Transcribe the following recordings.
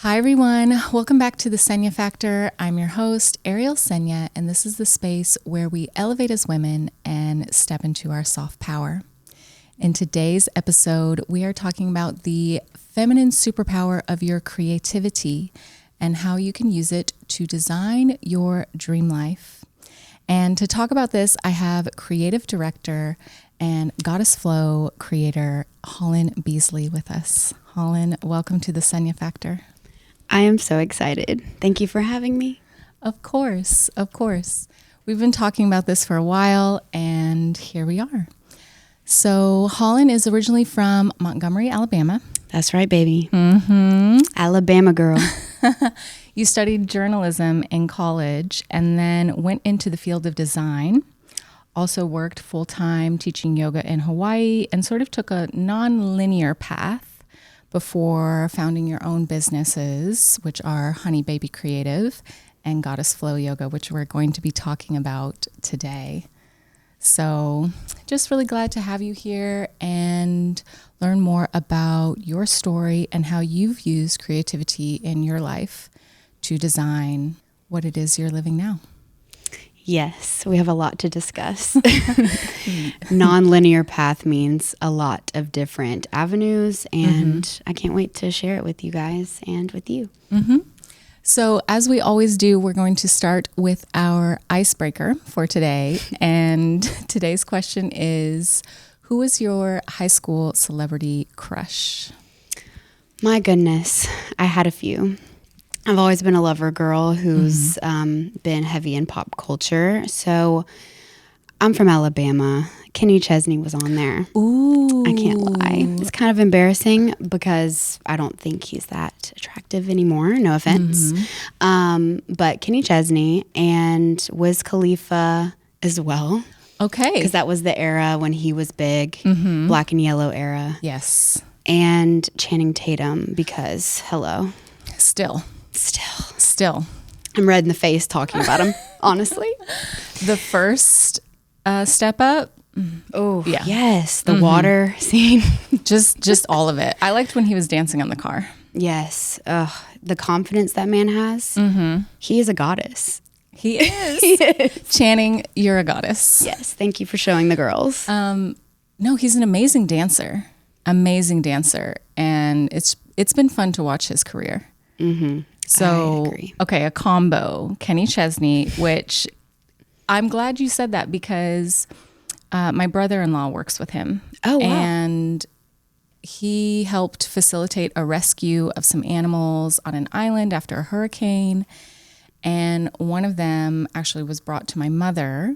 Hi, everyone. Welcome back to the Xenia Factor. I'm your host, Ariel Xenia, and this is the space where we elevate as women and step into our soft power. In today's episode, we are talking about the feminine superpower of your creativity and how you can use it to design your dream life. And to talk about this, I have creative director and Goddess Flow creator, Hollon Beasley, with us. Hollon, welcome to the Xenia Factor. I am so excited. Thank you for having me. Of course, of course. We've been talking about this for a while, and here we are. So Hollon is originally from Montgomery, Alabama. That's right, baby. Mm-hmm. Alabama girl. You studied journalism in college and then went into the field of design. Also worked full-time teaching yoga in Hawaii and sort of took a non-linear path before founding your own businesses, which are Hunni Baby Creative and Goddess Flow Yoga, which we're going to be talking about today. So just really glad to have you here and learn more about your story and how you've used creativity in your life to design what it is you're living now. Yes, we have a lot to discuss. Non-linear path means a lot of different avenues, and I can't wait to share it with you guys and with you. Mm-hmm. So as we always do, we're going to start with our icebreaker for today. And today's question is, who is your high school celebrity crush? My goodness, I had a few. I've always been a lover girl who's been heavy in pop culture. So I'm from Alabama. Kenny Chesney was on there. Ooh. I can't lie. It's kind of embarrassing because I don't think he's that attractive anymore. No offense. But Kenny Chesney and Wiz Khalifa as well. Okay. Because that was the era when he was big, black and yellow era. Yes. And Channing Tatum because, hello. Still. I'm red in the face talking about him, honestly. The first step up. Oh, yeah. Yes. The water scene. just all of it. I liked when he was dancing on the car. Yes. The confidence that man has. He is a goddess. He is. Channing, you're a goddess. Yes. Thank you for showing the girls. No, he's an amazing dancer. Amazing dancer. And it's been fun to watch his career. So, okay, a combo, Kenny Chesney, which I'm glad you said that because my brother-in-law works with him. Oh, wow. And he helped facilitate a rescue of some animals on an island after a hurricane. And one of them actually was brought to my mother.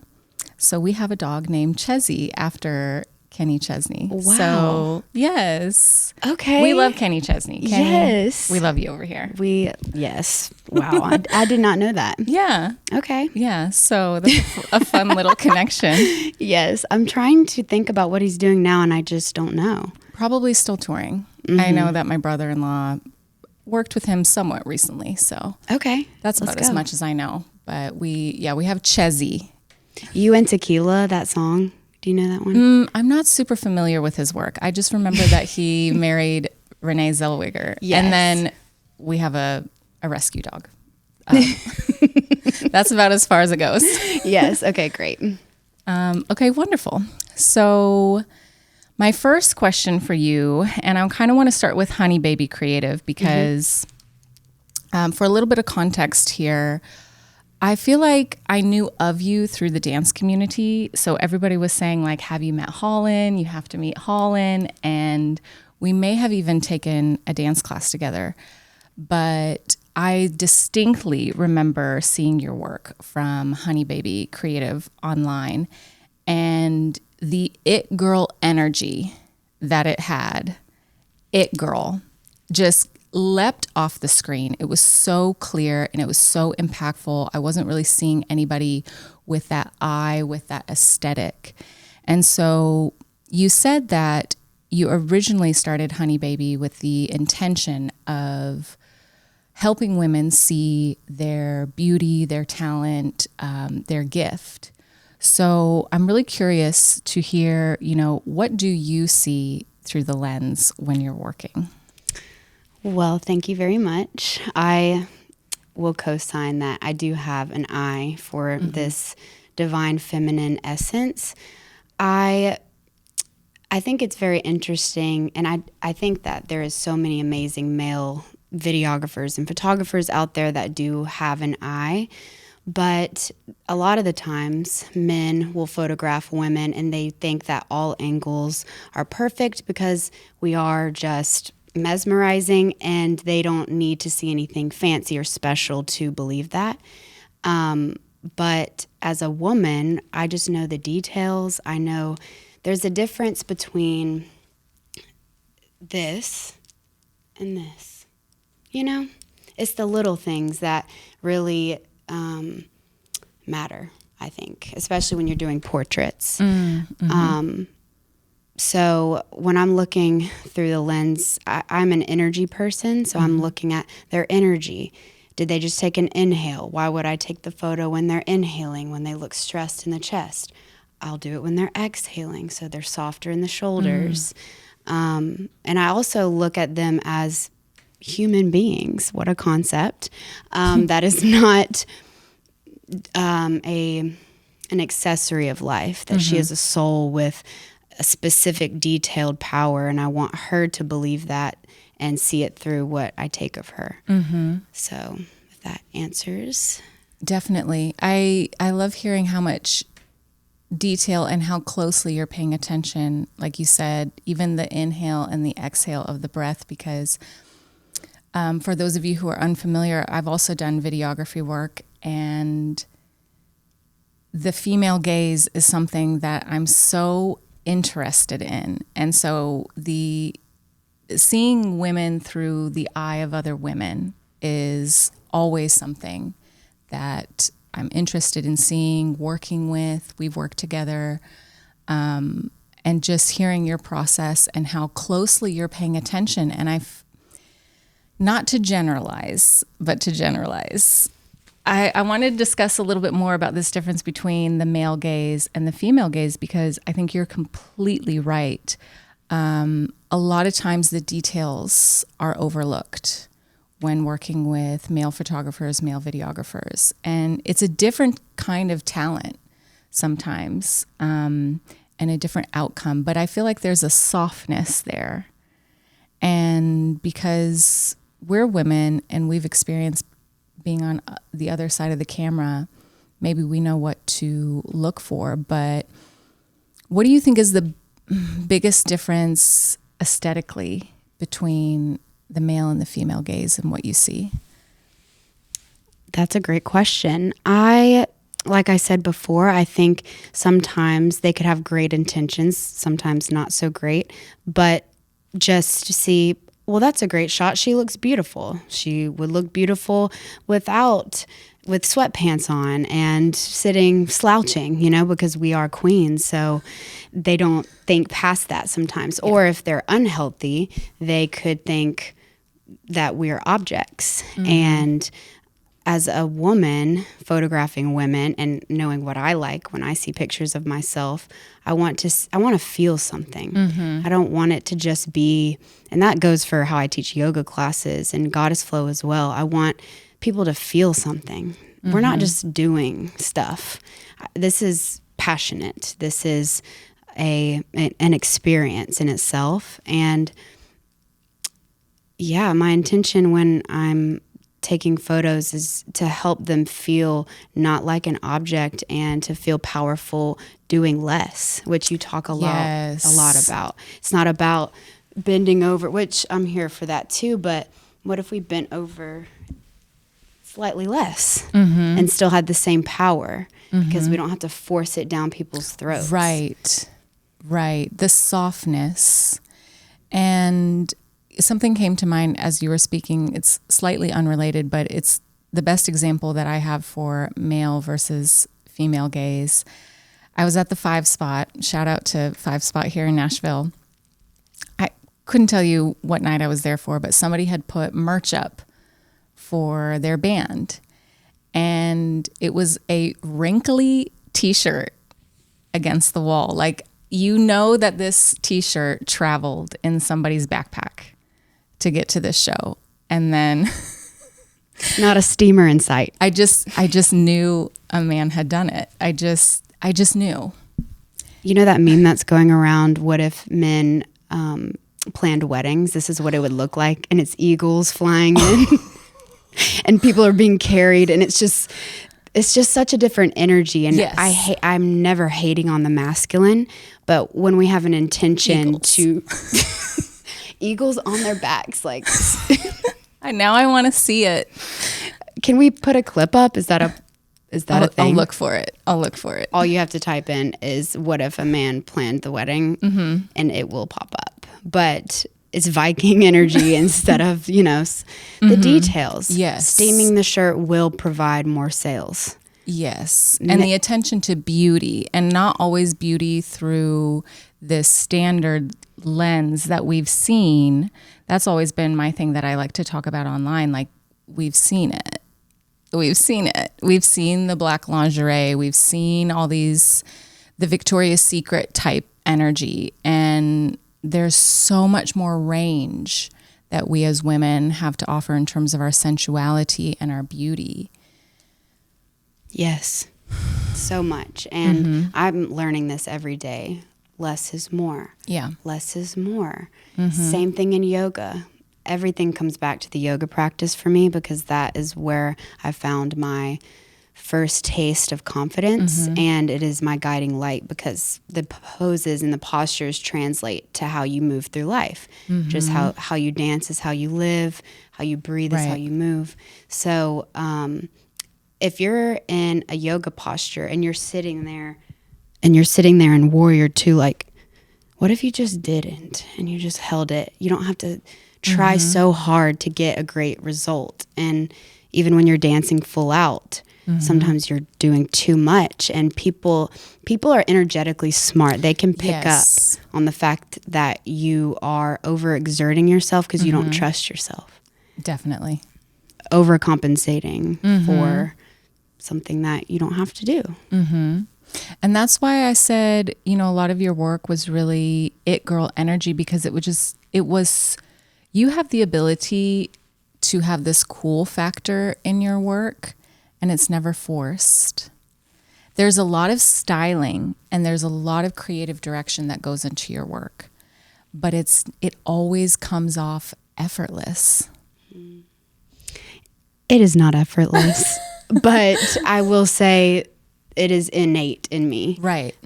So we have a dog named Chesy after Kenny Chesney. Wow. So, yes. Okay. We love Kenny Chesney. Kenny, yes. We love you over here. Yes. Wow. I did not know that. Yeah. Okay. Yeah. So that's a fun little connection. Yes. I'm trying to think about what he's doing now, and I just don't know. Probably still touring. I know that my brother-in-law worked with him somewhat recently. So okay. That's about as much as I know. But we have Chesy. You and Tequila, that song. Do you know that one? I'm not super familiar with his work. I just remember that he married Renee Zellweger. Yes. And then we have a rescue dog. That's about as far as it goes. Yes. Okay, great. Okay, wonderful. So my first question for you, and I kind of want to start with Hunni Baby Creative because for a little bit of context here, I feel like I knew of you through the dance community. So everybody was saying like, have you met Hollon? You have to meet Hollon. And we may have even taken a dance class together. But I distinctly remember seeing your work from Hunni Baby Creative online and the it girl energy that it had. It girl just leapt off the screen. It was so clear and it was so impactful. I wasn't really seeing anybody with that eye, with that aesthetic. And so you said that you originally started Hunni Baby with the intention of helping women see their beauty, their talent, their gift. So I'm really curious to hear, what do you see through the lens when you're working? Well, thank you very much. I will co-sign that I do have an eye for this divine feminine essence. I think it's very interesting, and I think that there is so many amazing male videographers and photographers out there that do have an eye, but a lot of the times men will photograph women and they think that all angles are perfect because we are just mesmerizing and they don't need to see anything fancy or special to believe that. But as a woman, I just know the details. I know there's a difference between this and this. You know, it's the little things that really matter, I think, especially when you're doing portraits. So when I'm looking through the lens, I'm an energy person, so I'm looking at their energy. Did they just take an inhale? Why would I take the photo when they're inhaling, when they look stressed in the chest? I'll do it when they're exhaling, so they're softer in the shoulders. And I also look at them as human beings. What a concept. That is not an accessory of life, that she is a soul with a specific detailed power, and I want her to believe that and see it through what I take of her. So if that answers. Definitely. I love hearing how much detail and how closely you're paying attention, like you said, even the inhale and the exhale of the breath, because for those of you who are unfamiliar, I've also done videography work, and the female gaze is something that I'm so interested in. And so seeing women through the eye of other women is always something that I'm interested in seeing, working with. We've worked together, and just hearing your process and how closely you're paying attention. And not to generalize, but to generalize. I want to discuss a little bit more about this difference between the male gaze and the female gaze, because I think you're completely right. A lot of times the details are overlooked when working with male photographers, male videographers. And it's a different kind of talent sometimes, and a different outcome. But I feel like there's a softness there. And because we're women and we've experienced being on the other side of the camera, maybe we know what to look for. But what do you think is the biggest difference aesthetically between the male and the female gaze and what you see? That's a great question. Like I said before, I think sometimes they could have great intentions, sometimes not so great, but just to see, well, that's a great shot. She looks beautiful. She would look beautiful with sweatpants on and sitting slouching, because we are queens. So they don't think past that sometimes. Yeah. Or if they're unhealthy, they could think that we're objects. And as a woman photographing women and knowing what I like when I see pictures of myself, I want to feel something. I don't want it to just be, and that goes for how I teach yoga classes and goddess flow as well. I want people to feel something. We're not just doing stuff. This is passionate. This is an experience in itself. And yeah, my intention when I'm taking photos is to help them feel not like an object and to feel powerful doing less, which you talk a lot about. It's not about bending over, which I'm here for that too, but what if we bent over slightly less and still had the same power, because we don't have to force it down people's throats. Right. The softness. And something came to mind as you were speaking. It's slightly unrelated, but it's the best example that I have for male versus female gaze. I was at the 5 Spot. Shout out to 5 Spot here in Nashville. I couldn't tell you what night I was there for, but somebody had put merch up for their band. And it was a wrinkly t-shirt against the wall. Like, that this t-shirt traveled in somebody's backpack to get to this show. And then not a steamer in sight. I just knew a man had done it. I just knew. You know that meme that's going around, what if men planned weddings? This is what it would look like. And it's eagles flying in and people are being carried. And it's just such a different energy. And yes. I'm never hating on the masculine, but when we have an intention to eagles on their backs, like now I want to see it. Can we put a clip up? Is that a thing? I'll look for it. All you have to type in is what if a man planned the wedding, and it will pop up. But it's Viking energy instead of, the details. Yes. Steaming the shirt will provide more sales. Yes. And the attention to beauty, and not always beauty through this standard lens that we've seen. That's always been my thing that I like to talk about online. Like, we've seen it. We've seen the black lingerie. We've seen the Victoria's Secret type energy. And there's so much more range that we as women have to offer in terms of our sensuality and our beauty. Yes, so much. And I'm learning this every day. Less is more. Yeah. Less is more. Same thing in yoga. Everything comes back to the yoga practice for me, because that is where I found my first taste of confidence, and it is my guiding light, because the poses and the postures translate to how you move through life. Just how you dance is how you live, how you breathe is how you move. So if you're in a yoga posture and you're sitting there in warrior two, like, what if you just didn't and you just held it? You don't have to try so hard to get a great result. And even when you're dancing full out, sometimes you're doing too much, and people are energetically smart. They can pick up on the fact that you are overexerting yourself because you don't trust yourself. Definitely. Overcompensating for something that you don't have to do. And that's why I said, a lot of your work was really it girl energy, because you have the ability to have this cool factor in your work, and it's never forced. There's a lot of styling and there's a lot of creative direction that goes into your work, but it always comes off effortless. It is not effortless, but I will say it is innate in me. Right.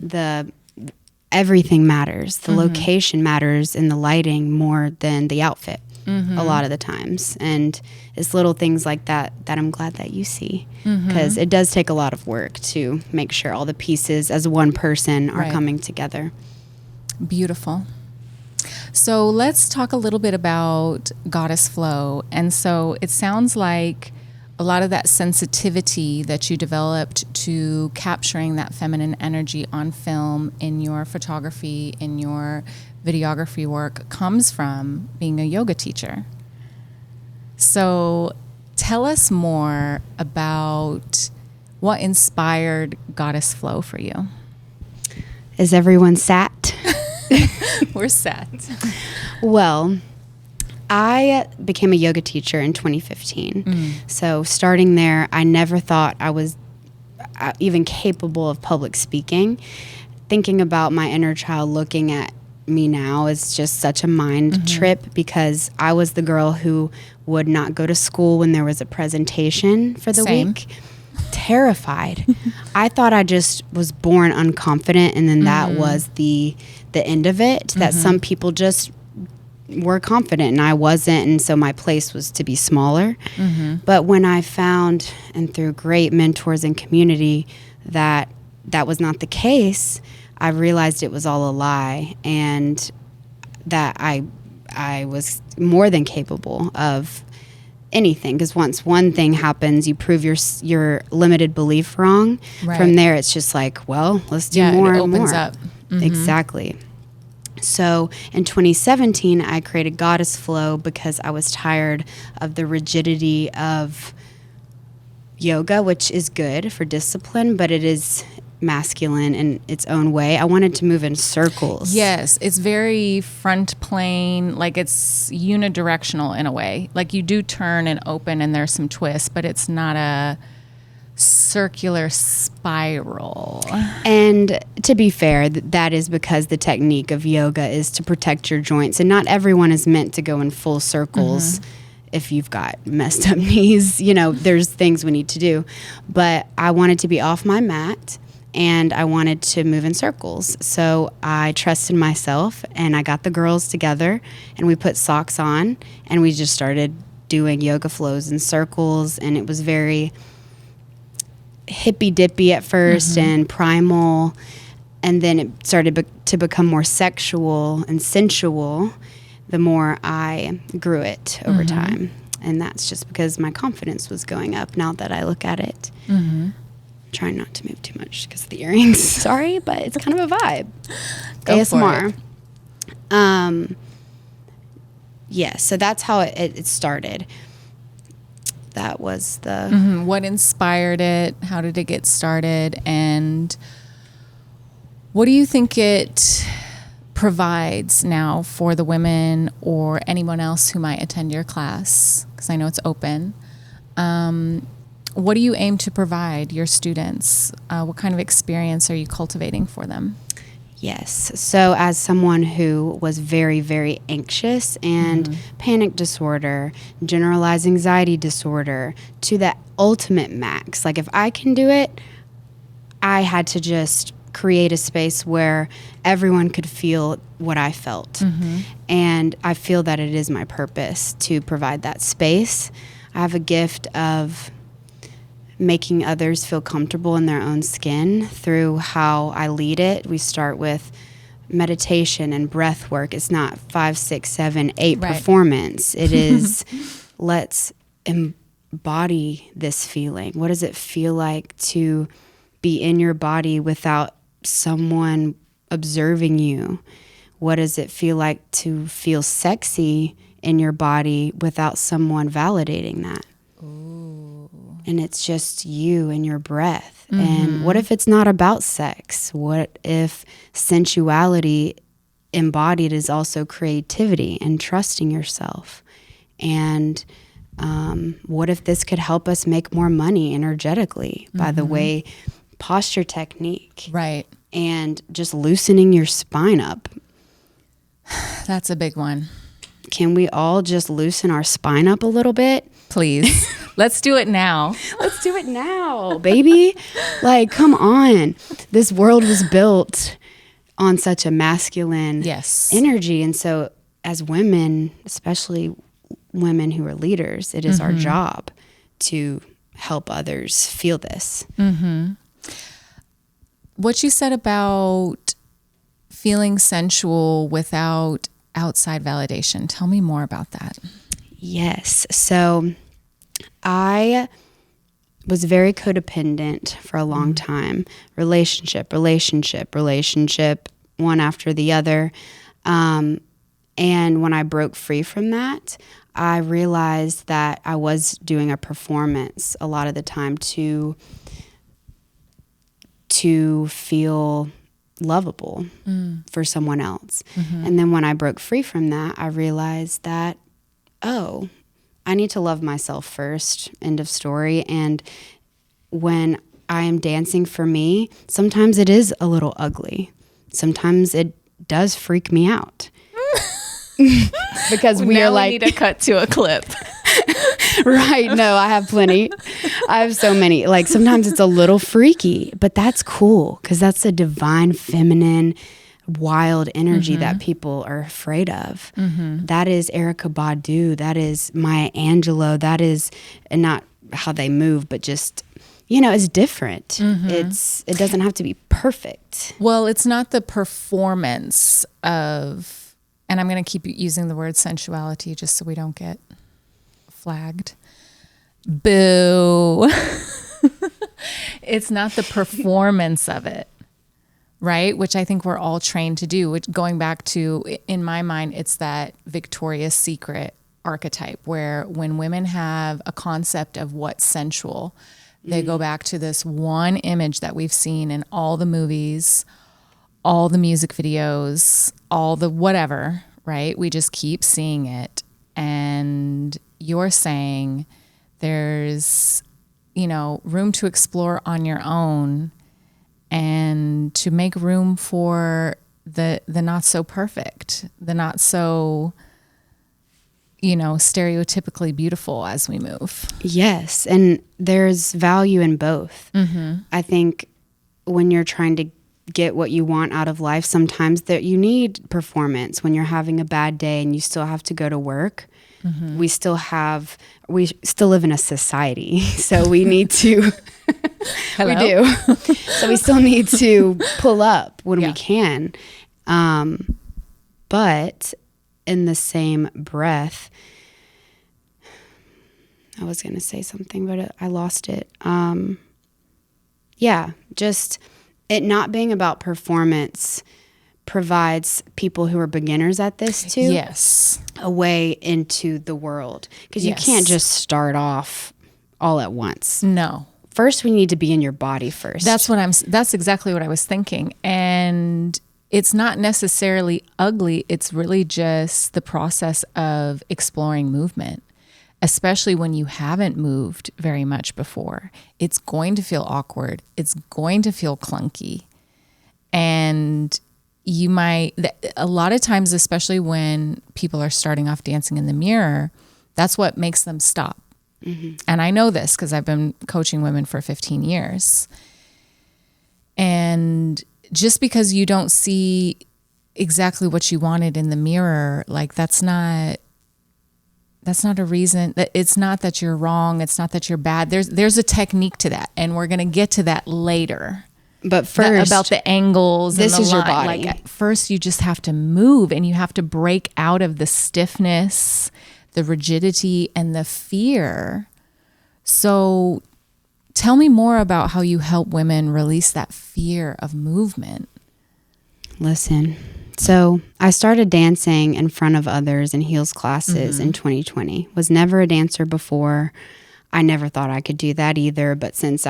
Everything matters. The location matters in the lighting more than the outfit a lot of the times. And it's little things like that I'm glad that you see, because it does take a lot of work to make sure all the pieces as one person are coming together. Beautiful. So let's talk a little bit about Goddess Flow. And so it sounds like a lot of that sensitivity that you developed to capturing that feminine energy on film in your photography, in your videography work, comes from being a yoga teacher. So tell us more about what inspired Goddess Flow for you. Is everyone sat? We're sat. Well, I became a yoga teacher in 2015. So starting there, I never thought I was even capable of public speaking. Thinking about my inner child looking at me now is just such a mind trip, because I was the girl who would not go to school when there was a presentation for the week. Terrified. I thought I just was born unconfident, and then that was the end of it, that some people just were confident and I wasn't, and so my place was to be smaller. But when I found, and through great mentors and community, that was not the case, I realized it was all a lie, and that I was more than capable of anything. Because once one thing happens, you prove your limited belief wrong. From there, it's just like, well, let's do more and more. It opens up. Exactly. So in 2017, I created Goddess Flow because I was tired of the rigidity of yoga, which is good for discipline, but it is masculine in its own way. I wanted to move in circles. Yes, it's very front plane, like it's unidirectional in a way. Like you do turn and open and there's some twists, but it's not a circular spiral. And to be fair, that is because the technique of yoga is to protect your joints, and not everyone is meant to go in full circles. If you've got messed up knees, there's things we need to do. But I wanted to be off my mat, and I wanted to move in circles. So I trusted myself, and I got the girls together, and we put socks on, and we just started doing yoga flows in circles. And it was very hippy dippy at first and primal, and then it started to become more sexual and sensual the more I grew it over time. And that's just because my confidence was going up now that I look at it. Trying not to move too much because of the earrings. Sorry, but it's kind of a vibe. Go ASMR. Yeah, so that's how it started. That was the... What inspired it? How did it get started? And what do you think it provides now for the women or anyone else who might attend your class? Because I know it's open. What do you aim to provide your students? What kind of experience are you cultivating for them? Yes. So as someone who was very, very anxious and panic disorder, generalized anxiety disorder to the ultimate max, like if I can do it, I had to just create a space where everyone could feel what I felt. And I feel that it is my purpose to provide that space. I have a gift of making others feel comfortable in their own skin through how I lead it. We start with meditation and breath work. It's not 5, 6, 7, 8 performance. It is let's embody this feeling. What does it feel like to be in your body without someone observing you? What does it feel like to feel sexy in your body without someone validating that? And it's just you and your breath. And what if it's not about sex? What if sensuality embodied is also creativity and trusting yourself? And what if this could help us make more money energetically by the way posture technique? Right. And just loosening your spine up. That's a big one. Can we all just loosen our spine up a little bit? Please. Let's do it now. Let's do it now, baby. Like, come on. This world was built on such a masculine energy. And so as women, especially women who are leaders, it is our job to help others feel this. What you said about feeling sensual without outside validation, tell me more about that. Yes. So I was very codependent for a long time. Relationship, one after the other. And when I broke free from that, I realized that I was doing a performance a lot of the time to feel lovable for someone else. And then when I broke free from that, I realized that, I need to love myself first, end of story. And when I am dancing for me, sometimes it is a little ugly. Sometimes it does freak me out. Because we need to cut to a clip. Right. No, I have plenty. I have so many. Like sometimes it's a little freaky, but that's cool because that's a divine feminine wild energy that people are afraid of. That is Erykah Badu. That is Maya Angelou. That is not how they move, but just, it's different. It doesn't have to be perfect. Well, it's not the performance of, and I'm going to keep using the word sensuality just so we don't get flagged. Boo. It's not the performance of it, right? Which I think we're all trained to do. Which, going back to, in my mind, it's that Victoria's Secret archetype where when women have a concept of what's sensual, They go back to this one image that we've seen in all the movies, all the music videos, all the whatever, right? We just keep seeing it. And you're saying there's, room to explore on your own and to make room for the not so perfect, the not so, stereotypically beautiful as we move. Yes. And there's value in both. I think when you're trying to get what you want out of life, sometimes that you need performance. When you're having a bad day and you still have to go to work, we still live in a society. So we need to, we do. So we still need to pull up when we can. But in the same breath, I was going to say something, but I lost it. Just it not being about performance provides people who are beginners at this too. Yes. A way into the world. Because you can't just start off all at once. No. First, we need to be in your body first. That's exactly what I was thinking. And it's not necessarily ugly. It's really just the process of exploring movement, especially when you haven't moved very much before. It's going to feel awkward. It's going to feel clunky. And you might, a lot of times, especially when people are starting off dancing in the mirror, that's what makes them stop. And I know this because I've been coaching women for 15 years. And just because you don't see exactly what you wanted in the mirror, like that's not a reason. That it's not that you're wrong. It's not that you're bad. There's a technique to that, and we're going to get to that later. But first, about the angles. This and the is your line. body. Like first, you just have to move, and you have to break out of the stiffness, the rigidity, and the fear. So, tell me more about how you help women release that fear of movement. Listen. So I started dancing in front of others in heels classes in 2020. Was never a dancer before. I never thought I could do that either. But since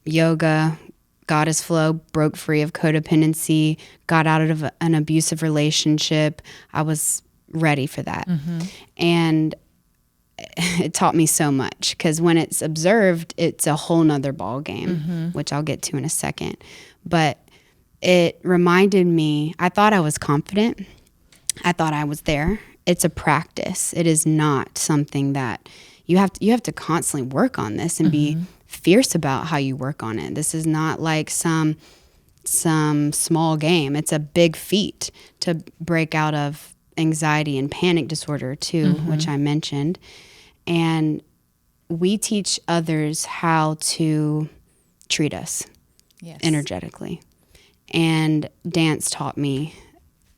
yoga, goddess flow, broke free of codependency, got out of an abusive relationship, I was ready for that. And it taught me so much because when it's observed, it's a whole nother ball game, which I'll get to in a second. But it reminded me, I thought I was confident. I thought I was there. It's a practice. It is not something that you have to constantly work on this and be fierce about how you work on it. This is not like some small game. It's a big feat to break out of anxiety and panic disorder too, which I mentioned. And we teach others how to treat us energetically. And dance taught me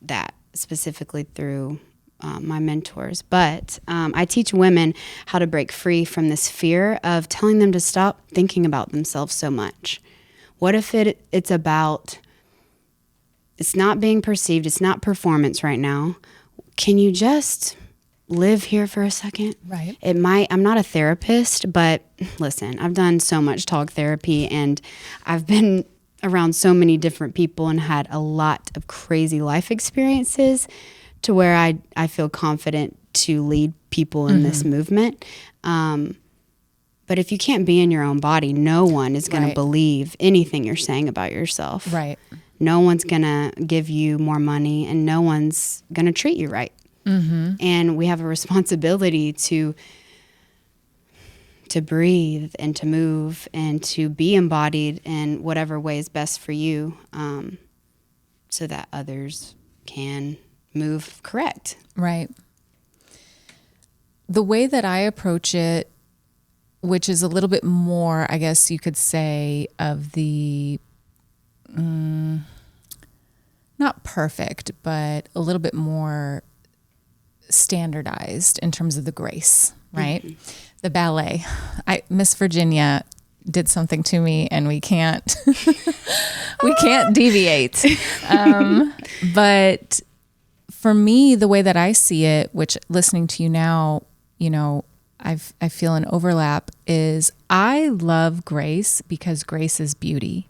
that specifically through my mentors. But I teach women how to break free from this fear of telling them to stop thinking about themselves so much. What if it's about, it's not being perceived, it's not performance right now. Can you just live here for a second? Right. I'm not a therapist, but listen, I've done so much talk therapy and I've been around so many different people and had a lot of crazy life experiences to where I feel confident to lead people in this movement. But if you can't be in your own body, no one is going to believe anything you're saying about yourself. Right. No one's going to give you more money and no one's going to treat you right. And we have a responsibility to breathe and to move and to be embodied in whatever way is best for you, so that others can move correct. Right. The way that I approach it, which is a little bit more, I guess you could say, of the, not perfect, but a little bit more standardized in terms of the grace, right? The ballet. Miss Virginia did something to me and we can't deviate. But for me, the way that I see it, which listening to you now, I feel an overlap is I love grace because grace is beauty.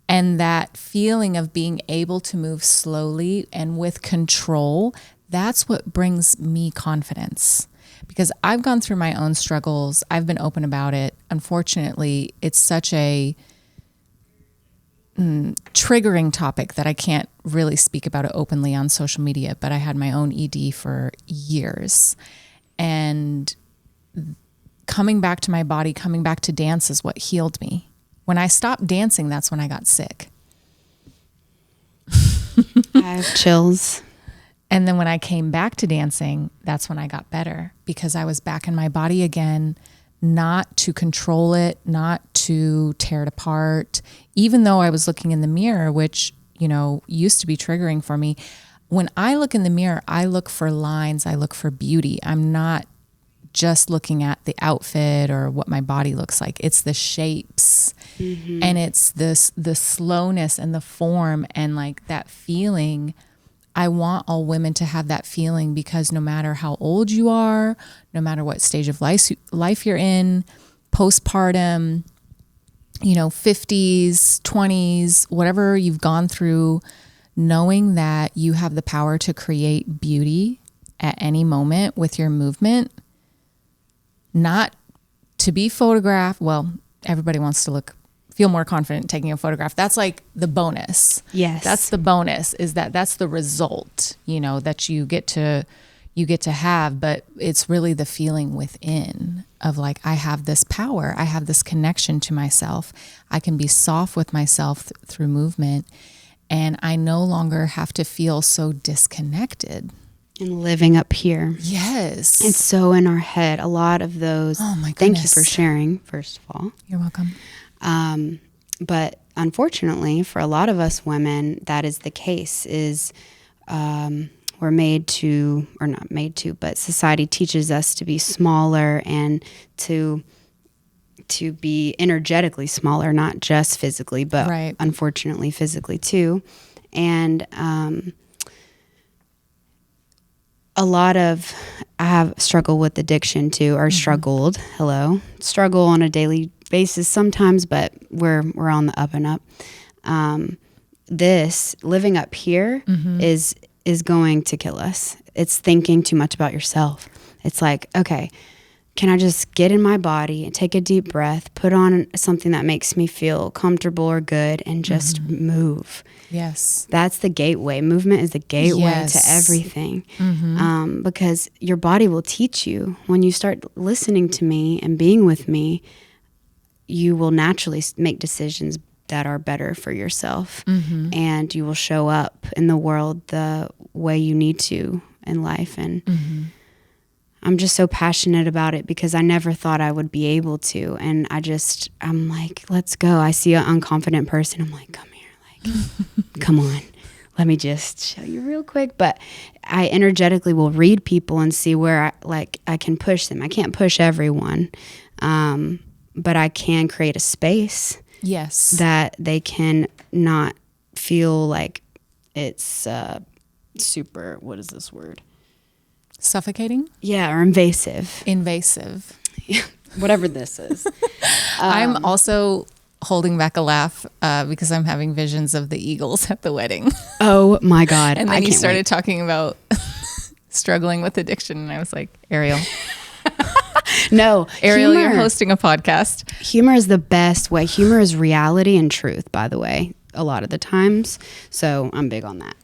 And that feeling of being able to move slowly and with control, that's what brings me confidence. Because I've gone through my own struggles. I've been open about it. Unfortunately, it's such a triggering topic that I can't really speak about it openly on social media. But I had my own ED for years. And coming back to my body, coming back to dance is what healed me. When I stopped dancing, that's when I got sick. I have chills. And then when I came back to dancing, that's when I got better because I was back in my body again, not to control it, not to tear it apart. Even though I was looking in the mirror, which, used to be triggering for me. When I look in the mirror, I look for lines, I look for beauty. I'm not just looking at the outfit or what my body looks like. It's the shapes and it's the slowness and the form and like that feeling. I want all women to have that feeling because no matter how old you are, no matter what stage of life you're in, postpartum, 50s, 20s, whatever you've gone through, knowing that you have the power to create beauty at any moment with your movement, not to be photographed. Well, everybody wants to feel more confident taking a photograph. That's like the bonus. Yes. That's the bonus is that's the result, that you get to have, but it's really the feeling within of like, I have this power. I have this connection to myself. I can be soft with myself through movement and I no longer have to feel so disconnected. And living up here. Yes. It's so in our head. A lot of those. Oh my goodness. Thank you for sharing, first of all. You're welcome. But unfortunately, for a lot of us women, that is the case, is we're made to, or not made to, but society teaches us to be smaller and to be energetically smaller, not just physically, but right. Unfortunately physically too. And I have struggled with addiction too, or struggle on a daily basis sometimes, but we're on the up and up. This living up here is going to kill us. It's thinking too much about yourself. It's like, okay, can I just get in my body and take a deep breath, put on something that makes me feel comfortable or good, and just move? Yes. That's the gateway. Movement is the gateway to everything. Because your body will teach you. When you start listening to me and being with me, you will naturally make decisions that are better for yourself. And you will show up in the world the way you need to in life. And I'm just so passionate about it because I never thought I would be able to. And I'm like, let's go. I see an unconfident person. I'm like, come here, like, come on. Let me just show you real quick. But I energetically will read people and see where I can push them. I can't push everyone. But I can create a space. Yes. That they can not feel like it's super, what is this word? Suffocating? Yeah, or invasive. Invasive. Whatever this is. I'm also holding back a laugh because I'm having visions of the eagles at the wedding. Oh my God. And then you started talking about struggling with addiction. And I was like, Ariel. No. Ariel, you're hosting a podcast. Humor is the best way. Humor is reality and truth, by the way, a lot of the times. So I'm big on that.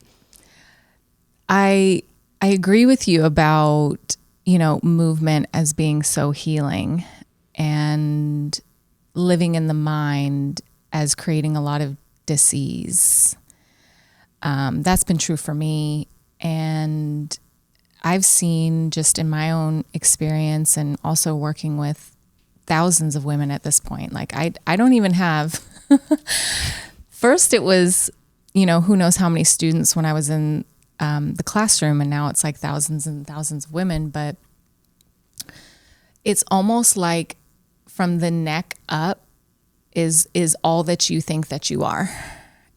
I agree with you about, movement as being so healing and living in the mind as creating a lot of disease. That's been true for me. And I've seen just in my own experience and also working with thousands of women at this point, like I don't even have, first it was, who knows how many students when I was in the classroom, and now it's like thousands and thousands of women, but it's almost like from the neck up is all that you think that you are.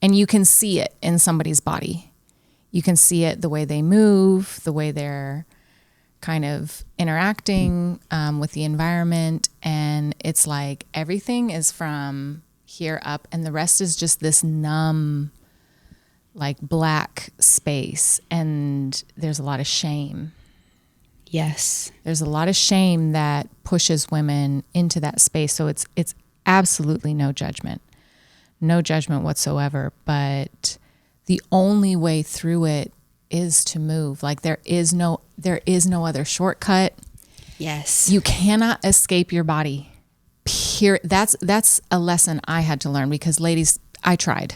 And you can see it in somebody's body. You can see it the way they move, the way they're kind of interacting with the environment, and it's like everything is from here up and the rest is just this numb, like black space, and there's a lot of shame. Yes. There's a lot of shame that pushes women into that space. So it's absolutely no judgment whatsoever, but the only way through it is to move. Like there is no other shortcut. Yes. You cannot escape your body. That's a lesson I had to learn, because ladies, I tried.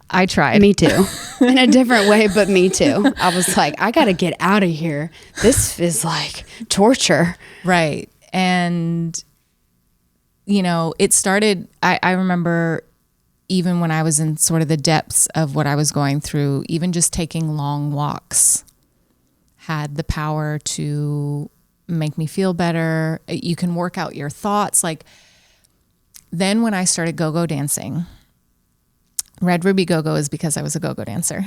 I tried. Me too. In a different way, but me too. I was like, I got to get out of here. This is like torture. Right. And, you know, it started, I remember even when I was in sort of the depths of what I was going through, even just taking long walks had the power to make me feel better. You can work out your thoughts. Like then when I started go-go dancing, Red Ruby Go-Go is because I was a go-go dancer.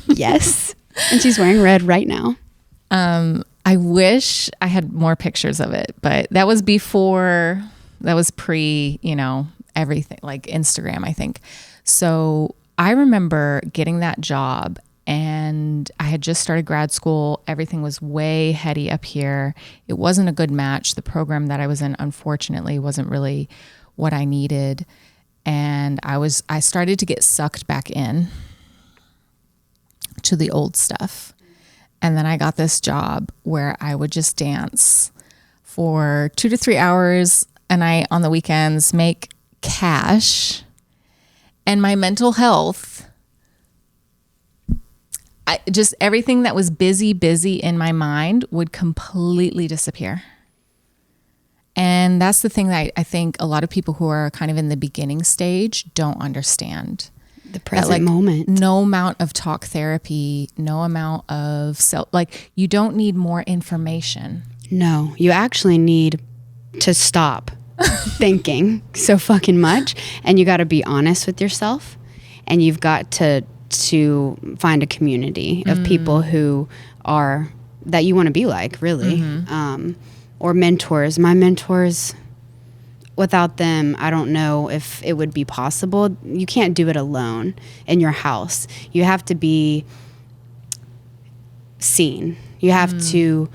Yes. And she's wearing red right now. I wish I had more pictures of it, but that was pre, you know, everything, like Instagram, I think. So I remember getting that job, and I had just started grad school. Everything was way heady up here. It wasn't a good match. The program that I was in, unfortunately, wasn't really what I needed. And I started to get sucked back in to the old stuff. And then I got this job where I would just dance for 2 to 3 hours a night on the weekends, make cash, and my mental health, just everything that was busy in my mind would completely disappear. And that's the thing that I think a lot of people who are kind of in the beginning stage don't understand. The present moment. No amount of talk therapy, no amount of you don't need more information. No, you actually need to stop thinking so fucking much, and you got to be honest with yourself, and you've got to find a community of people who are that you want to be like, really. Or mentors. My mentors, without them, I don't know if it would be possible. You can't do it alone in your house. You have to be seen. You have to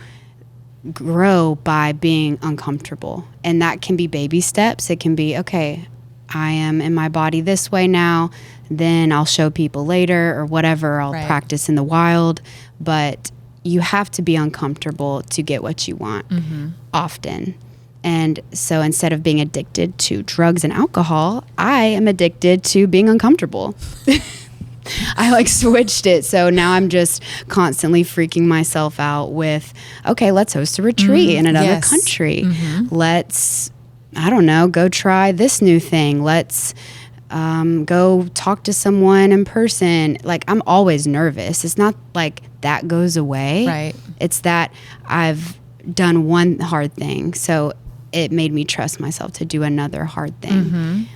grow by being uncomfortable. And that can be baby steps. It can be, okay, I am in my body this way now, then I'll show people later or whatever. I'll practice in the wild. But you have to be uncomfortable to get what you want often. And so instead of being addicted to drugs and alcohol, I am addicted to being uncomfortable. I switched it. So now I'm just constantly freaking myself out with, okay, let's host a retreat in another country. Let's, I don't know, go try this new thing. Let's go talk to someone in person. I'm always nervous. It's not like that goes away. Right. It's that I've done one hard thing. So it made me trust myself to do another hard thing.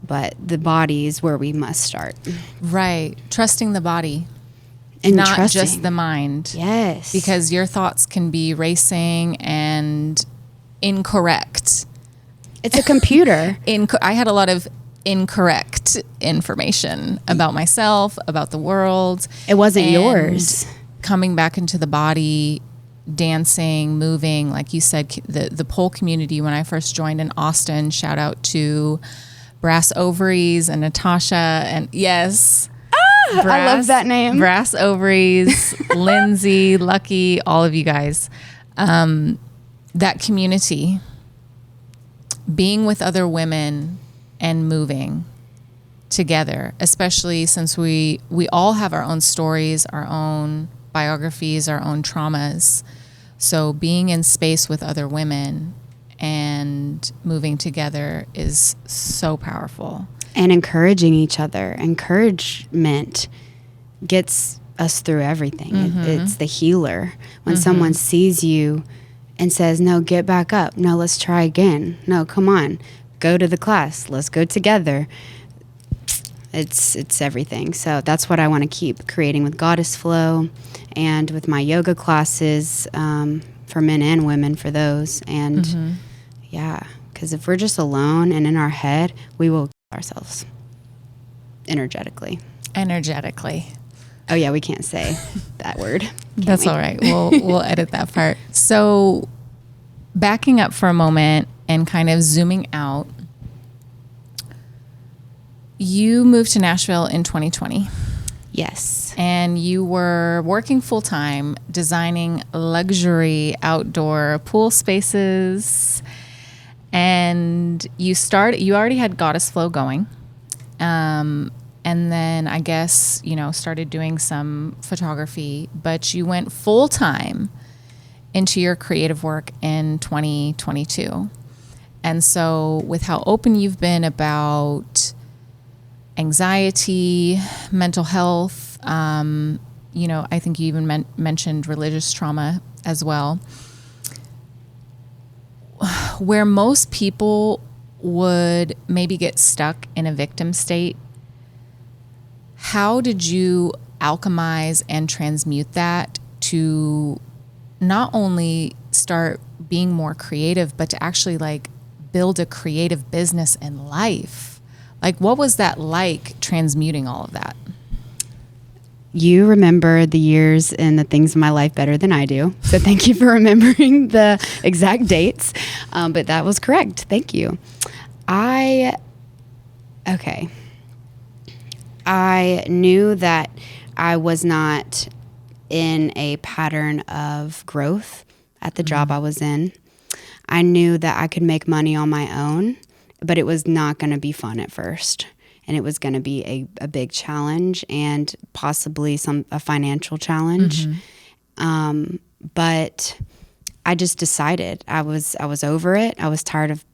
But the body is where we must start. Right. Trusting the body. And not just the mind. Yes. Because your thoughts can be racing and incorrect. It's a computer. I had a lot of incorrect information about myself, about the world. It wasn't yours. Coming back into the body, dancing, moving, like you said, the pole community, when I first joined in Austin, shout out to Brass Ovaries and Natasha, and yes. I love that name. Brass Ovaries, Lindsay, Lucky, all of you guys. That community, being with other women and moving together, especially since we all have our own stories, our own biographies, our own traumas. So being in space with other women and moving together is so powerful. And encouraging each other. Encouragement gets us through everything. It's the healer. When someone sees you and says, no, get back up. No, let's try again. No, come on. Go to the class. Let's go together. It's everything. So that's what I want to keep creating with Goddess Flow and with my yoga classes, for men and women for those. And yeah, because if we're just alone and in our head, we will kill ourselves energetically. Oh yeah, we can't say that word. That's all right. We'll edit that part. So backing up for a moment and kind of zooming out, you moved to Nashville in 2020. Yes. And you were working full-time, designing luxury outdoor pool spaces. And you already had Goddess Flow going. And then I guess, started doing some photography, but you went full-time into your creative work in 2022. And so with how open you've been about anxiety, mental health, I think you even mentioned religious trauma as well, where most people would maybe get stuck in a victim state. How did you alchemize and transmute that to not only start being more creative, but to actually build a creative business and life? What was that like, transmuting all of that? You remember the years and the things in my life better than I do. So thank you for remembering the exact dates. But that was correct. Thank you. I knew that I was not in a pattern of growth at the job I was in. I knew that I could make money on my own, but it was not going to be fun at first. And it was going to be a big challenge and possibly a financial challenge. But I just decided I was over it. I was tired of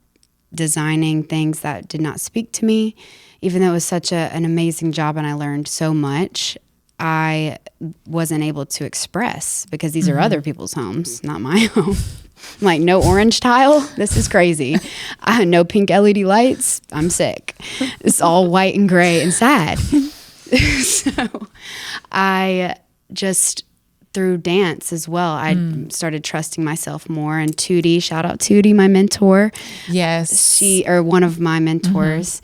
designing things that did not speak to me. Even though it was such an amazing job and I learned so much, I wasn't able to express because these are other people's homes, not my home. No orange tile. This is crazy. No pink LED lights. I'm sick. It's all white and gray and sad. So I just, through dance as well, I started trusting myself more. And Tootie, shout out Tootie, my mentor. Yes. One of my mentors,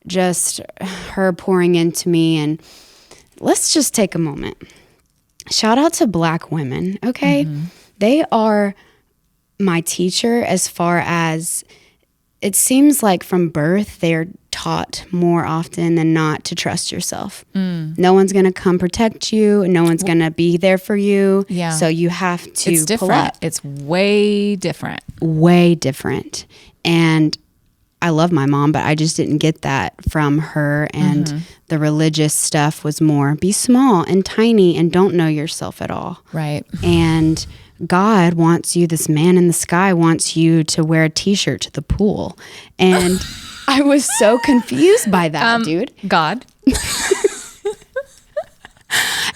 just her pouring into me. And let's just take a moment. Shout out to Black women. Okay. They are my teacher as far as it seems like from birth, they're taught more often than not to trust yourself. No one's going to come protect you. No one's going to be there for you. Yeah. So you have to It's different. pull up. It's way different. Way different. And I love my mom, but I just didn't get that from her. And the religious stuff was more be small and tiny and don't know yourself at all. Right. And God wants you, this man in the sky wants you to wear a t-shirt to the pool. And I was so confused by that, dude. God.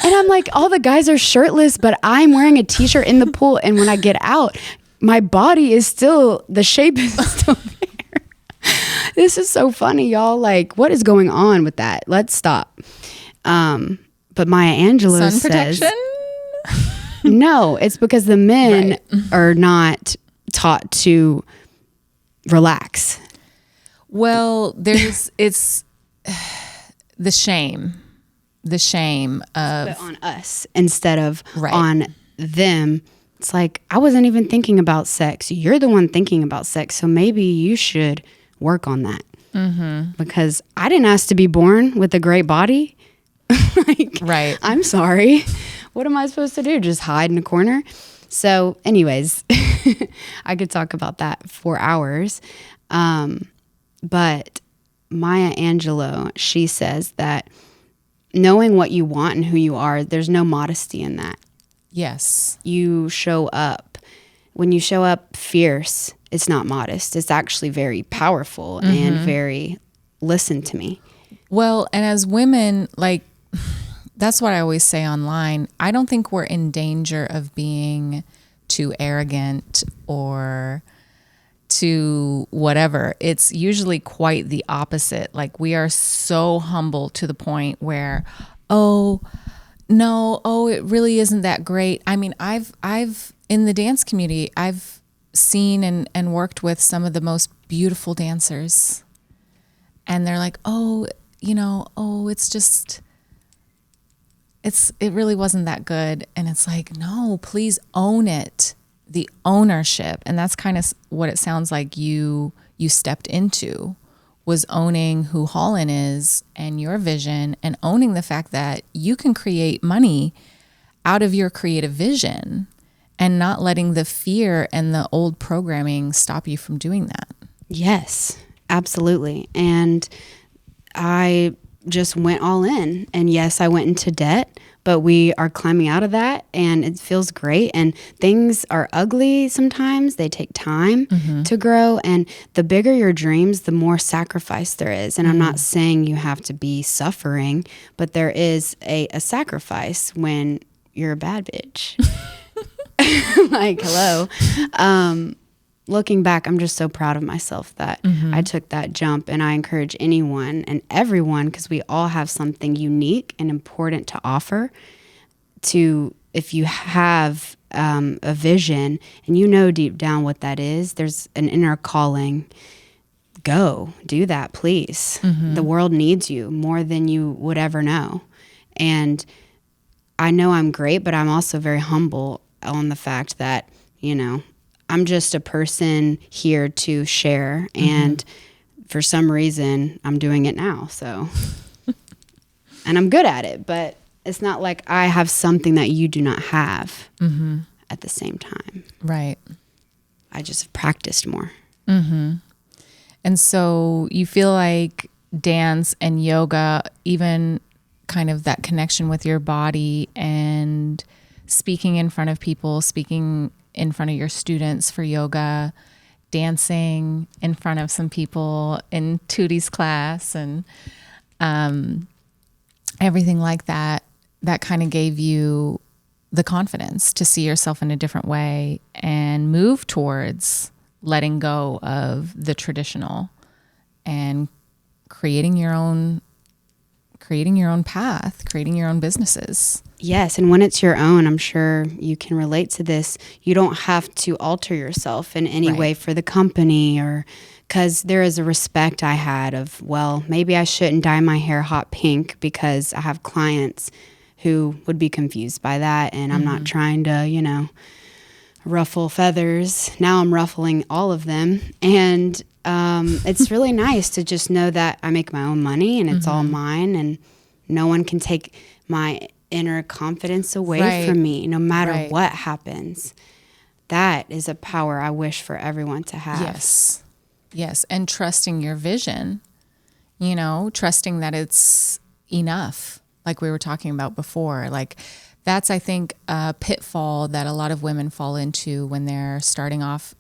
And I'm like, all the guys are shirtless, but I'm wearing a t-shirt in the pool. And when I get out, my body is still, the shape is still there. This is so funny, y'all. What is going on with that? Let's stop. But Maya Angelou Sun says... protection? No, it's because the men are not taught to relax. Well, it's the shame of But on us instead of Right. on them. It's I wasn't even thinking about sex. You're the one thinking about sex. So maybe you should work on that. Because I didn't ask to be born with a great body. Right. I'm sorry. What am I supposed to do? Just hide in a corner? So anyways, I could talk about that for hours. But Maya Angelou, she says that knowing what you want and who you are, there's no modesty in that. Yes. You show up. When you show up fierce, it's not modest. It's actually very powerful and very, listen to me. Well, and as women, that's what I always say online. I don't think we're in danger of being too arrogant or to whatever, it's usually quite the opposite. Like we are so humble to the point where, oh, no, oh, it really isn't that great. I mean, I've in the dance community, I've seen and worked with some of the most beautiful dancers. And they're like, oh, it's just, it really wasn't that good. And it's like, no, please own it. The ownership. And that's kind of what it sounds like you stepped into, was owning who Hollon is and your vision, and owning the fact that you can create money out of your creative vision, and not letting the fear and the old programming stop you from doing that. Yes, absolutely. And I just went all in. And yes, I went into debt, but we are climbing out of that, and it feels great. And things are ugly sometimes. They take time to grow. And the bigger your dreams, the more sacrifice there is. And I'm not saying you have to be suffering, but there is a sacrifice when you're a bad bitch. Like, hello. Looking back, I'm just so proud of myself that I took that jump, and I encourage anyone and everyone, because we all have something unique and important to offer, to, if you have a vision and you know deep down what that is, there's an inner calling, go do that, please. The world needs you more than you would ever know. And I know I'm great, but I'm also very humble on the fact that, I'm just a person here to share, and for some reason I'm doing it now. So, and I'm good at it, but it's not like I have something that you do not have at the same time. Right. I just have practiced more. And so you feel like dance and yoga, even kind of that connection with your body and speaking in front of people, speaking in front of your students for yoga, dancing in front of some people in Tootie's class, and everything like that, that kind of gave you the confidence to see yourself in a different way and move towards letting go of the traditional and creating your own path, creating your own businesses. Yes, and when it's your own, I'm sure you can relate to this. You don't have to alter yourself in any way for the company, or because there is a respect I had of, well, maybe I shouldn't dye my hair hot pink because I have clients who would be confused by that, and I'm not trying to, ruffle feathers. Now I'm ruffling all of them, and it's really nice to just know that I make my own money and it's all mine, and no one can take my inner confidence away from me, no matter what happens. That is a power I wish for everyone to have. Yes. And trusting your vision, trusting that it's enough, like we were talking about before. Like, that's, I think, a pitfall that a lot of women fall into when they're starting off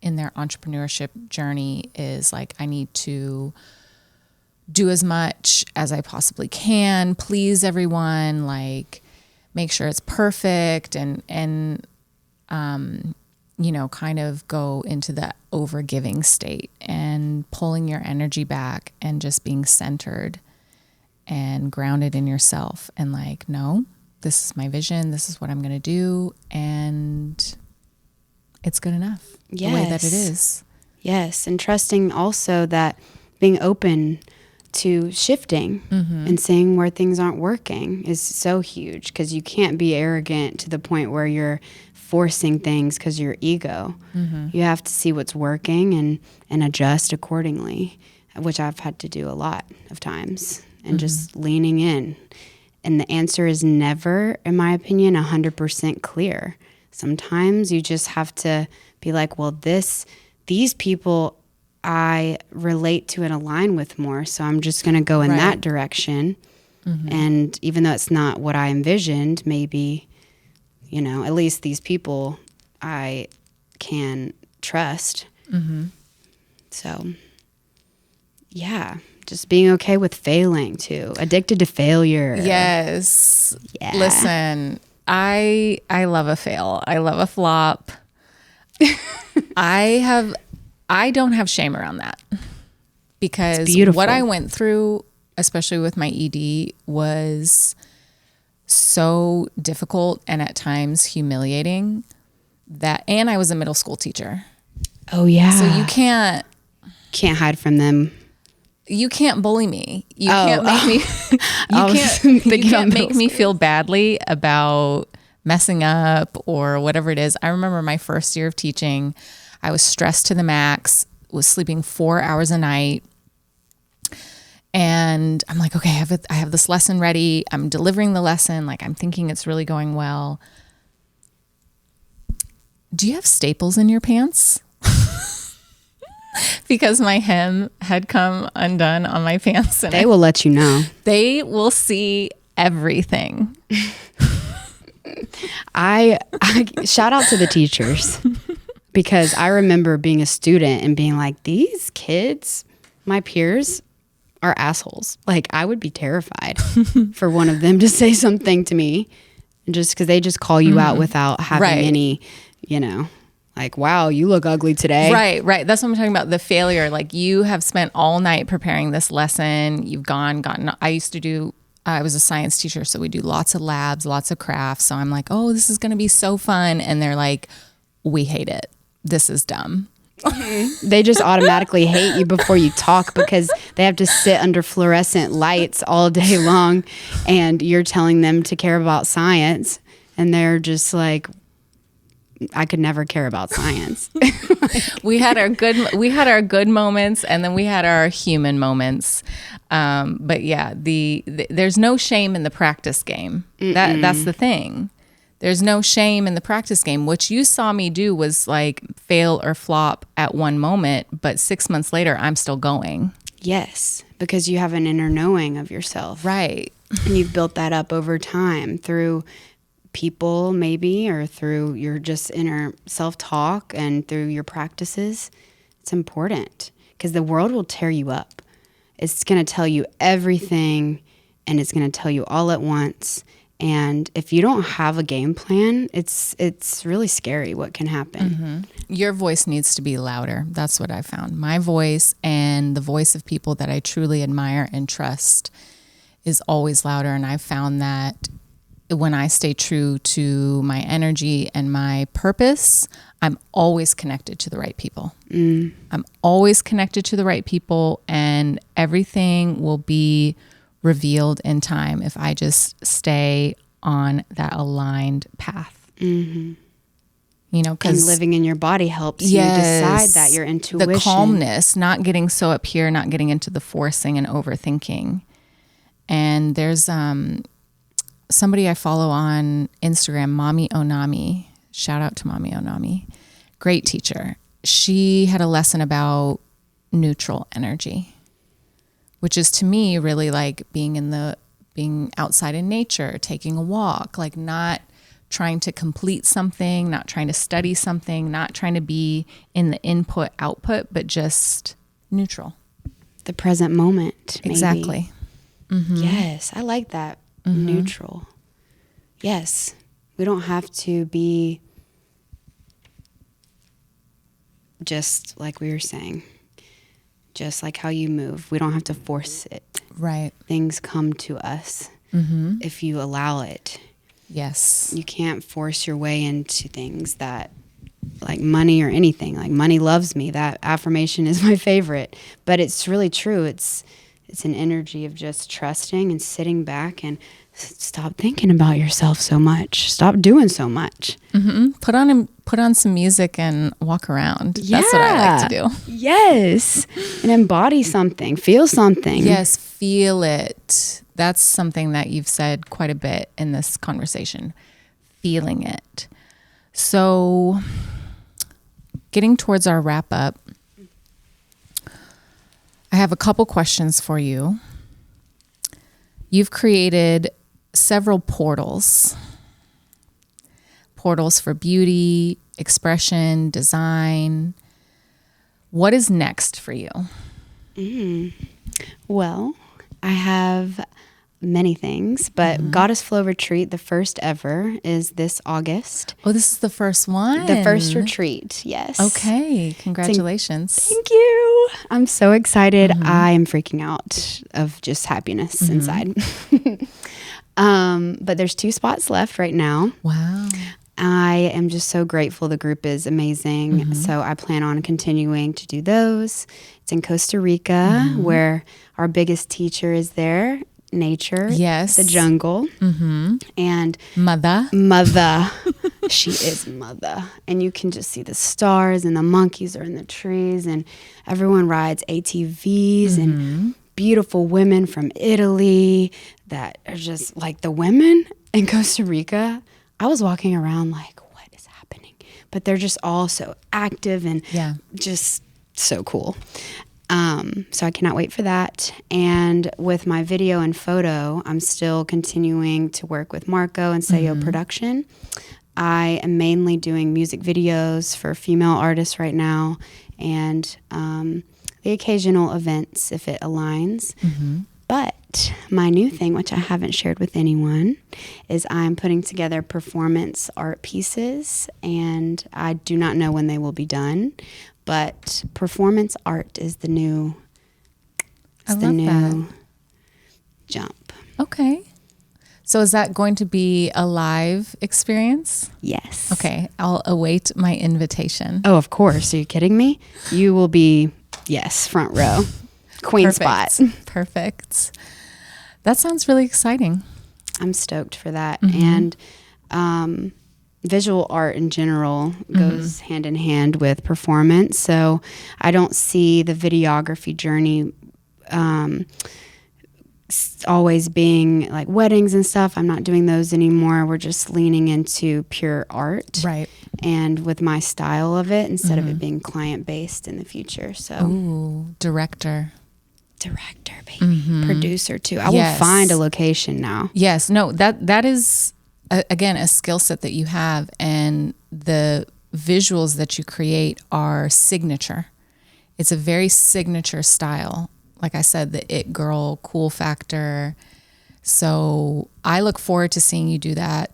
in their entrepreneurship journey, is like, I need to do as much as I possibly can, please everyone, like make sure it's perfect, and kind of go into that overgiving state, and pulling your energy back and just being centered and grounded in yourself, and like, no, this is my vision, this is what I'm going to do, and it's good enough the way that it is. Yes, and trusting also that being open to shifting and seeing where things aren't working is so huge, because you can't be arrogant to the point where you're forcing things because your ego. You have to see what's working and adjust accordingly, which I've had to do a lot of times, and just leaning in. And the answer is never, in my opinion, 100% clear. Sometimes you just have to be like, well, these people I relate to and align with more, so I'm just going to go in that direction. And even though it's not what I envisioned, maybe, at least these people I can trust. So, yeah, just being okay with failing too. Addicted to failure. Yes. Yeah. Listen, I love a fail. I love a flop. I I don't have shame around that, because what I went through, especially with my ED, was so difficult and at times humiliating, and I was a middle school teacher. Oh yeah. So you can't hide from them. You can't bully me. You can't make me you can't make me feel badly about messing up or whatever it is. I remember my first year of teaching, I was stressed to the max, was sleeping 4 hours a night. And I'm like, okay, I have this lesson ready. I'm delivering the lesson. Like, I'm thinking it's really going well. Do you have staples in your pants? Because my hem had come undone on my pants. And they will let you know. They will see everything. I shout out to the teachers, because I remember being a student and being like, these kids, my peers, are assholes. Like, I would be terrified for one of them to say something to me, just because they just call you out without having any, like, wow, you look ugly today. Right. That's what I'm talking about. The failure. Like, you have spent all night preparing this lesson. You've gotten, I was a science teacher, so we do lots of labs, lots of crafts. So I'm like, oh, this is going to be so fun. And they're like, we hate it. This is dumb. They just automatically hate you before you talk, because they have to sit under fluorescent lights all day long, and you're telling them to care about science, and they're just like, I could never care about science. we had our good moments, and then we had our human moments. But yeah, there's no shame in the practice game. That's the thing. There's no shame in the practice game. What you saw me do was like fail or flop at one moment, but 6 months later, I'm still going. Yes, because you have an inner knowing of yourself. Right. And you've built that up over time through people, maybe, or through your just inner self-talk and through your practices. It's important, because the world will tear you up. It's going to tell you everything, and it's going to tell you all at once. And if you don't have a game plan, it's really scary what can happen. Mm-hmm. Your voice needs to be louder. That's what I found. My voice and the voice of people that I truly admire and trust is always louder. And I've found that when I stay true to my energy and my purpose, I'm always connected to the right people. I'm always connected to the right people, and everything will be revealed in time if I just stay on that aligned path. Mm-hmm. Because living in your body helps you decide that, your intuition. The calmness, not getting so up here, not getting into the forcing and overthinking. And there's somebody I follow on Instagram, Mommy Onami. Shout out to Mommy Onami. Great teacher. She had a lesson about neutral energy, which is to me really like being outside in nature, taking a walk, like not trying to complete something, not trying to study something, not trying to be in the input output, but just neutral. The present moment. Maybe. Exactly. Mm-hmm. Yes, I like that. Mm-hmm. Neutral. Yes. We don't have to be just like we were saying. Just like how you move. We don't have to force it. Right. Things come to us if you allow it. Yes. You can't force your way into things that, like money or anything. Like, money loves me. That affirmation is my favorite. But it's really true. It's an energy of just trusting and sitting back and stop thinking about yourself so much. Stop doing so much. Mm-hmm. Put on some music and walk around. Yeah. That's what I like to do. Yes. And embody something. Feel something. Yes, feel it. That's something that you've said quite a bit in this conversation. Feeling it. So, getting towards our wrap up, I have a couple questions for you. You've created several portals for beauty, expression, design. What is next for you? Well, I have many things, but Goddess Flow Retreat, the first ever, is this August. Oh, this is the first one? The first retreat, yes. Okay, congratulations. Thank you. I'm so excited. I am freaking out of just happiness inside. But there's 2 spots left right now. Wow. I am just so grateful. The group is amazing. So I plan on continuing to do those. It's in Costa Rica, where our biggest teacher is there, nature, yes, the jungle, and mother. She is mother. And you can just see the stars, and the monkeys are in the trees, and everyone rides ATVs, and beautiful women from Italy that are just like the women in Costa Rica. I was walking around like, what is happening? But they're just all so active and just so cool. So I cannot wait for that. And with my video and photo, I'm still continuing to work with Marco and Seyo Production. I am mainly doing music videos for female artists right now, and the occasional events if it aligns. But my new thing, which I haven't shared with anyone, is I'm putting together performance art pieces, and I do not know when they will be done, but performance art is the new, jump. Okay. So is that going to be a live experience? Yes. Okay. I'll await my invitation. Oh, of course. Are you kidding me? You will be, yes, front row. Queen Perfect. spot. Perfect. That sounds really exciting. I'm stoked for that. And visual art in general goes hand in hand with performance. So I don't see the videography journey always being like weddings and stuff. I'm not doing those anymore. We're just leaning into pure art. Right. And with my style of it instead of it being client-based in the future. So Ooh, director, baby. Producer too. I will find a location now. Yes. No, that is again a skill set that you have, and the visuals that you create are signature. It's a very signature style. Like I said, the it girl cool factor. So I look forward to seeing you do that.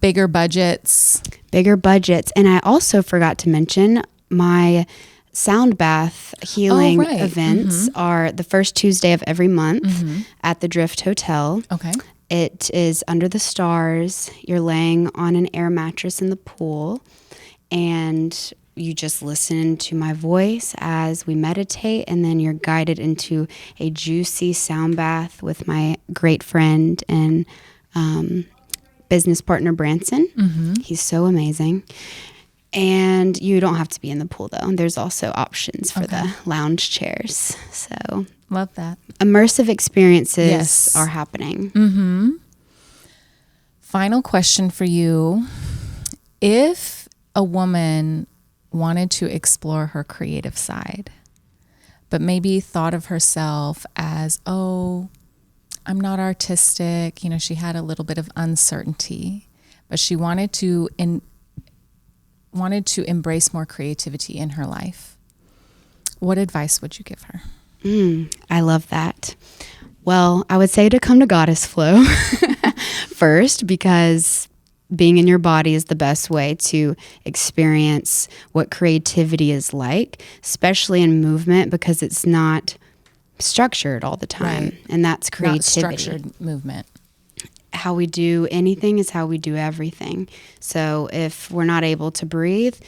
Bigger budgets. And I also forgot to mention my sound bath healing events are the first Tuesday of every month at the Drift Hotel. Okay. It is under the stars. You're laying on an air mattress in the pool, and you just listen to my voice as we meditate, and then you're guided into a juicy sound bath with my great friend and business partner, Branson. He's so amazing. And you don't have to be in the pool, though. There's also options for the lounge chairs. So love that. Immersive experiences are happening. Final question for you. If a woman wanted to explore her creative side, but maybe thought of herself as, oh, I'm not artistic. You know, she had a little bit of uncertainty, but she wanted to embrace more creativity in her life. What advice would you give her? I love that. Well, I would say to come to Goddess Flow first, because being in your body is the best way to experience what creativity is like, especially in movement, because it's not structured all the time. Right. And that's creativity. Not structured movement. How we do anything is how we do everything. So if we're not able to breathe,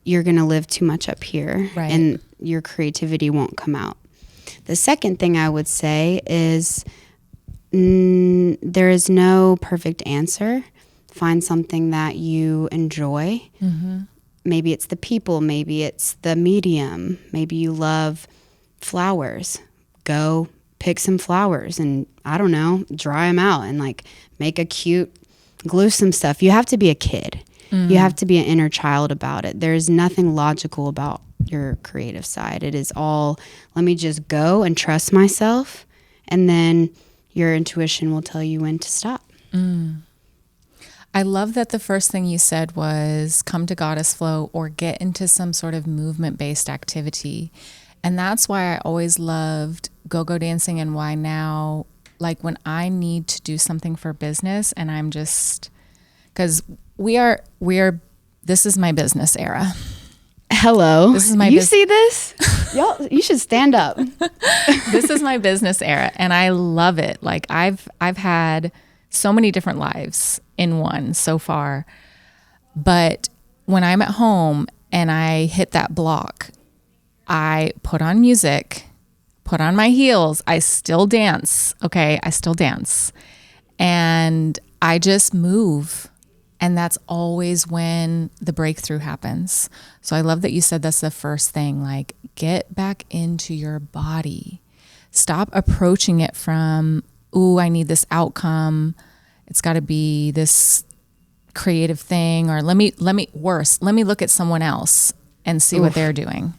you're going to live too much up here, and your creativity won't come out. The second thing I would say is there is no perfect answer. Find something that you enjoy. Maybe it's the people, maybe it's the medium, maybe you love flowers. Go pick some flowers and, I don't know, dry them out and like make a cute, glue some stuff. You have to be a kid. You have to be an inner child about it. There's nothing logical about your creative side. It is all, let me just go and trust myself, and then your intuition will tell you when to stop. I love that the first thing you said was come to Goddess Flow or get into some sort of movement-based activity. And that's why I always loved go-go dancing, and why now like when I need to do something for business and I'm just, because we are, this is my business era. Hello. This is my You see this? Y'all, you should stand up. This is my business era and I love it. Like I've had so many different lives in one so far. But when I'm at home and I hit that block, I put on music, put on my heels. I still dance. Okay. I still dance and I just move. And that's always when the breakthrough happens. So I love that you said that's the first thing, like get back into your body. Stop approaching it from, ooh, I need this outcome. It's got to be this creative thing, or let me look at someone else and see what they're doing.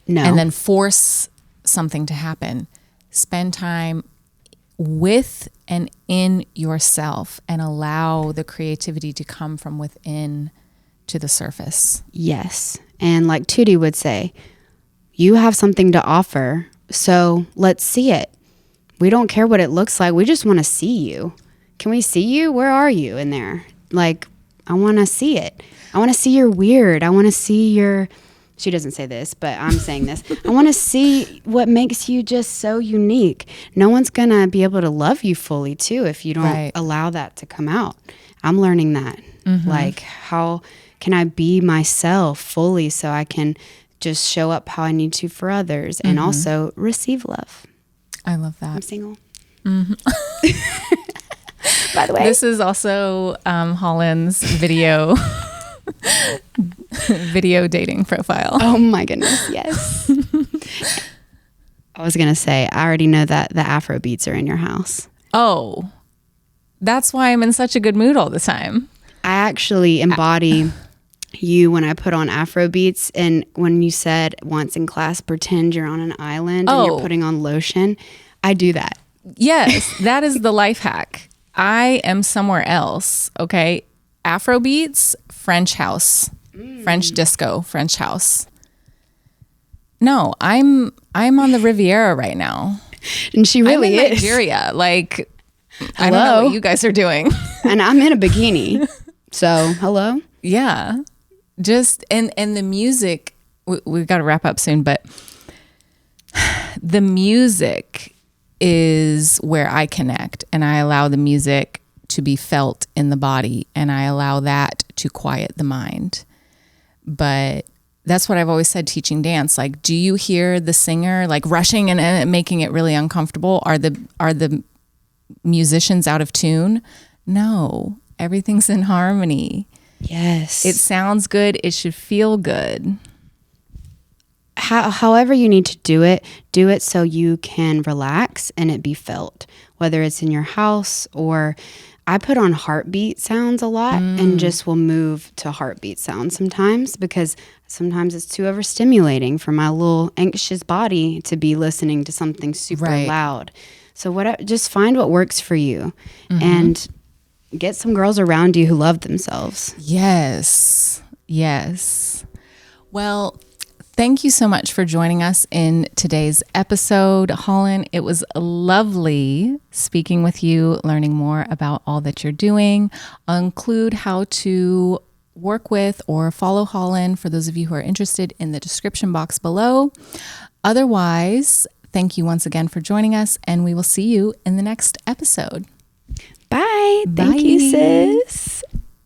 No. And then force something to happen. Spend time with and in yourself and allow the creativity to come from within to the surface. Yes. And like Tootie would say, you have something to offer, so let's see it. We don't care what it looks like. We just want to see you. Can we see you? Where are you in there? Like, I want to see it. I want to see your weird. I want to see your... She doesn't say this, but I'm saying this. I want to see what makes you just so unique. No one's going to be able to love you fully, too, if you don't allow that to come out. I'm learning that. Like, how can I be myself fully so I can just show up how I need to for others and also receive love? I love that. I'm single. By the way. This is also Hollon's video video dating profile. Oh my goodness, yes. I was gonna say, I already know that the Afro beats are in your house. Oh, that's why I'm in such a good mood all the time. I actually embody you when I put on Afro beats, and when you said once in class, pretend you're on an island and you're putting on lotion, I do that. Yes, that is the life hack. I am somewhere else, okay? Afro beats, French house, French disco, French house. No, I'm on the Riviera right now. And she really I'm in is. Nigeria. Like, I don't know what you guys are doing. And I'm in a bikini. So, hello? Yeah. Just, and the music, we've got to wrap up soon, but the music is where I connect and I allow the music to be felt in the body and I allow that to quiet the mind. But that's what I've always said teaching dance. Like, do you hear the singer like rushing and making it really uncomfortable? Are the musicians out of tune? No, everything's in harmony. Yes. It sounds good. It should feel good. However you need to do it so you can relax and it be felt, whether it's in your house or I put on heartbeat sounds a lot and just will move to heartbeat sounds sometimes because sometimes it's too overstimulating for my little anxious body to be listening to something super loud. So just find what works for you and get some girls around you who love themselves. Yes. Yes. Well, thank you so much for joining us in today's episode, Hollon. It was lovely speaking with you, learning more about all that you're doing. I'll include how to work with or follow Hollon for those of you who are interested in the description box below. Otherwise, thank you once again for joining us, and we will see you in the next episode. Bye. Thank you, sis.